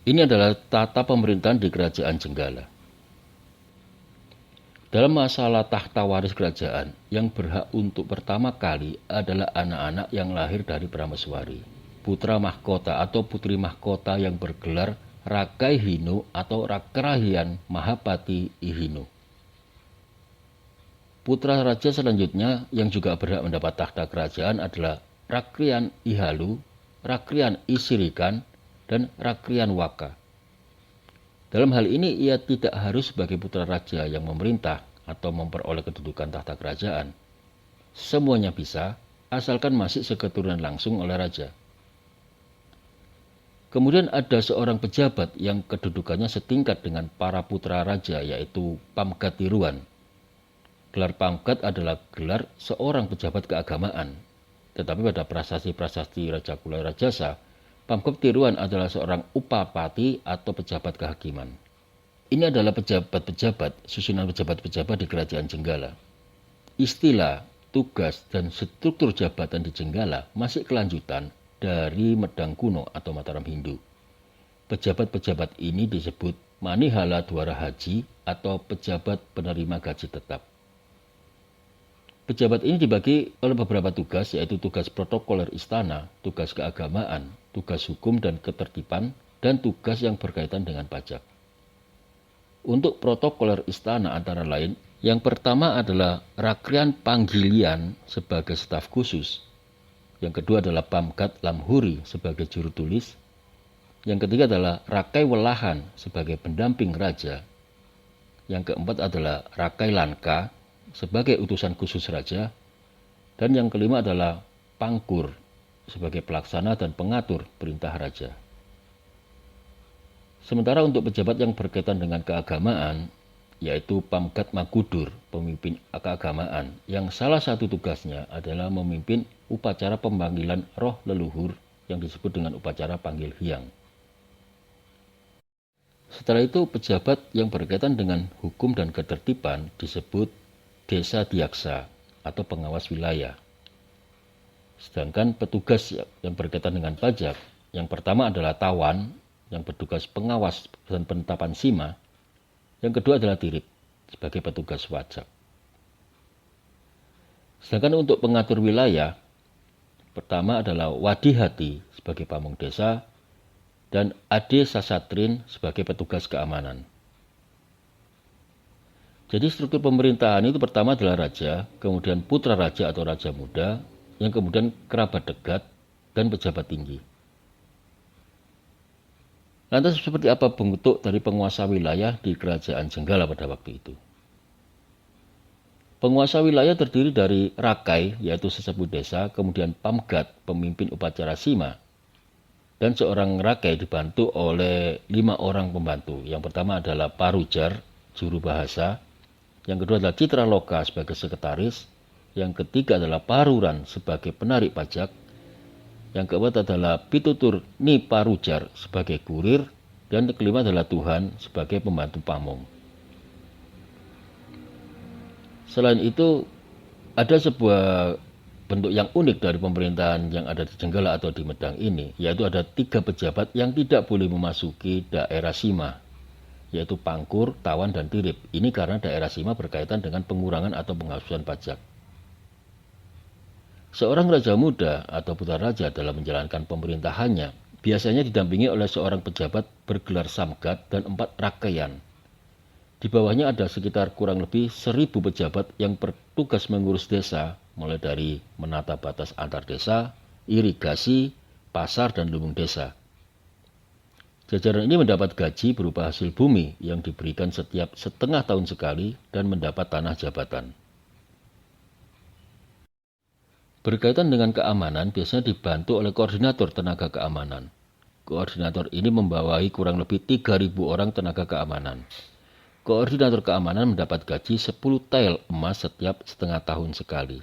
Ini adalah tata pemerintahan di Kerajaan Jenggala. Dalam masalah tahta waris kerajaan, yang berhak untuk pertama kali adalah anak-anak yang lahir dari prameswari, putra mahkota atau putri mahkota yang bergelar Rakai Hinu atau Kerahian Mahapati Ihinu. Putra raja selanjutnya yang juga berhak mendapat tahta kerajaan adalah Rakrian Ihalu, Rakrian Isirikan, dan Rakrian Waka. Dalam hal ini ia tidak harus sebagai putra raja yang memerintah atau memperoleh kedudukan tahta kerajaan. Semuanya bisa, asalkan masih seketurunan langsung oleh raja. Kemudian ada seorang pejabat yang kedudukannya setingkat dengan para putra raja, yaitu Pamgat Tiruan. Gelar Pamgat adalah gelar seorang pejabat keagamaan. Tetapi pada prasasti-prasasti Raja Kulai Rajasa, Pamgat Tiruan adalah seorang upapati atau pejabat kehakiman. Ini adalah pejabat-pejabat, susunan pejabat-pejabat di Kerajaan Jenggala. Istilah, tugas, dan struktur jabatan di Jenggala masih kelanjutan dari Medang kuno atau Mataram Hindu. Pejabat-pejabat ini disebut Manihala Dwara Haji atau pejabat penerima gaji tetap. Pejabat ini dibagi oleh beberapa tugas, yaitu tugas protokoler istana, tugas keagamaan, tugas hukum dan ketertiban, dan tugas yang berkaitan dengan pajak. Untuk protokoler istana antara lain, yang pertama adalah Rakrian Panggilian sebagai staf khusus, yang kedua adalah Pamgat Lamhuri sebagai juru tulis, yang ketiga adalah Rakai Welahan sebagai pendamping raja, yang keempat adalah Rakai Lanka sebagai utusan khusus raja, dan yang kelima adalah Pangkur sebagai pelaksana dan pengatur perintah raja. Sementara untuk pejabat yang berkaitan dengan keagamaan, yaitu Pamgat Magudur, pemimpin keagamaan, yang salah satu tugasnya adalah memimpin upacara pemanggilan roh leluhur yang disebut dengan upacara panggil hyang. Setelah itu pejabat yang berkaitan dengan hukum dan ketertiban disebut Desa Diaksa atau pengawas wilayah. Sedangkan petugas yang berkaitan dengan pajak, yang pertama adalah Tawan yang bertugas pengawas dan penetapan sima, yang kedua adalah Tirip sebagai petugas wajak. Sedangkan untuk pengatur wilayah, pertama adalah Wadihati sebagai pamung desa dan Ade Sasatrin sebagai petugas keamanan. Jadi struktur pemerintahan itu pertama adalah raja, kemudian putra raja atau raja muda, yang kemudian kerabat dekat dan pejabat tinggi. Lantas seperti apa bentuk dari penguasa wilayah di Kerajaan Jenggala pada waktu itu? Penguasa wilayah terdiri dari Rakai, yaitu sesepuh desa, kemudian Pamgat, pemimpin upacara sima, dan seorang Rakai dibantu oleh 5 orang pembantu. Yang pertama adalah Parujar, juru bahasa, yang kedua adalah Citra Loka sebagai sekretaris, yang ketiga adalah Paruran sebagai penarik pajak, yang keempat adalah Pitutur Ni Parujar sebagai kurir, dan yang kelima adalah Tuhan sebagai pembantu pamong. Selain itu, ada sebuah bentuk yang unik dari pemerintahan yang ada di Jenggala atau di Medang ini, yaitu ada 3 pejabat yang tidak boleh memasuki daerah sima, yaitu Pangkur, Tawan, dan Tirip. Ini karena daerah sima berkaitan dengan pengurangan atau penghapusan pajak. Seorang raja muda atau putra raja dalam menjalankan pemerintahannya biasanya didampingi oleh seorang pejabat bergelar Samgat dan 4 Rakaian. Di bawahnya ada sekitar kurang lebih 1000 pejabat yang bertugas mengurus desa, mulai dari menata batas antar desa, irigasi, pasar, dan lumbung desa. Jajaran ini mendapat gaji berupa hasil bumi yang diberikan setiap setengah tahun sekali dan mendapat tanah jabatan. Berkaitan dengan keamanan biasanya dibantu oleh koordinator tenaga keamanan. Koordinator ini membawahi kurang lebih 3.000 orang tenaga keamanan. Koordinator keamanan mendapat gaji 10 tael emas setiap setengah tahun sekali.